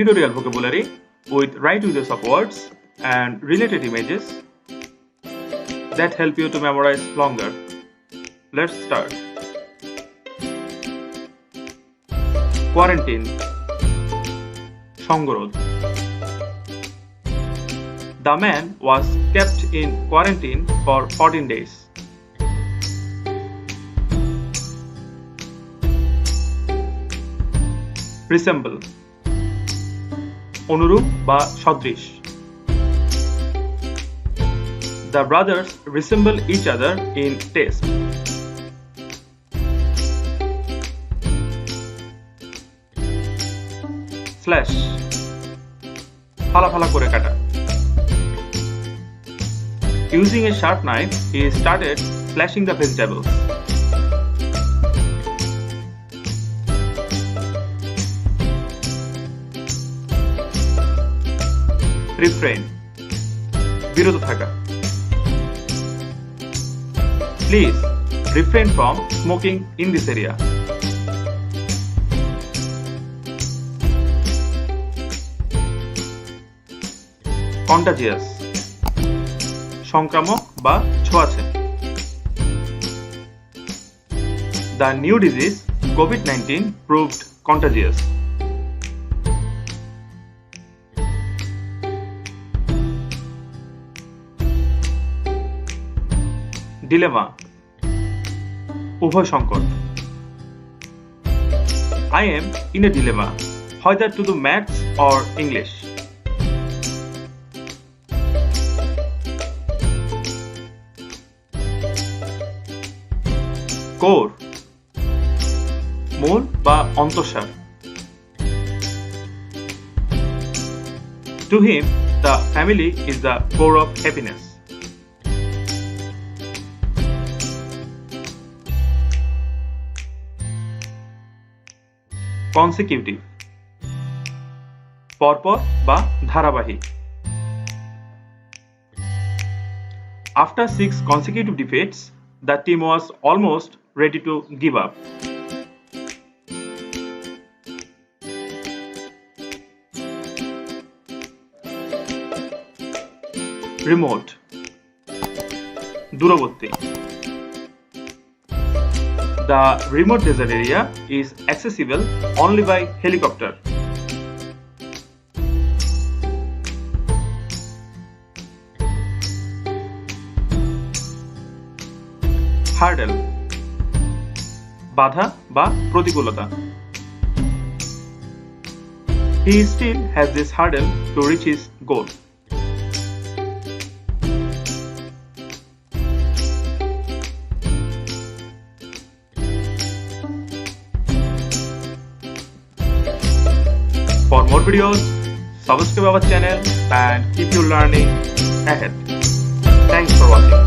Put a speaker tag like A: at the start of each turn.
A: editorial vocabulary with right uses of words and related images that help you to memorize longer. Let's start. Quarantine. Songorod. The man was kept in quarantine for 14 days. Resemble. অনুরূপ বা সদৃশ. The brothers resemble each other in taste. Slash. ফালা ফালা করে কাটা. Using a sharp knife, he started slashing the vegetables. Refrain. বিরত থাকা. Please refrain from smoking in this area. Contagious. সংক্রামক বা ছোঁয়াচে. The new disease COVID-19 proved contagious. Dilemma. উভয় সংকট. I am in a dilemma whether to do maths or English. Core. মূল বা অন্তঃসার. To him, the family is the core of happiness. Consecutive. পরপর বা ধারাবাহিক. After 6 consecutive defeats, the team was almost ready to give up. Remote. দূরবর্তী. The remote desert area is accessible only by helicopter. Hurdle. বাধা বা প্রতিকূলতা. He still has this hurdle to reach his goal. For more videos, subscribe our channel and keep you learning ahead. Thanks for watching.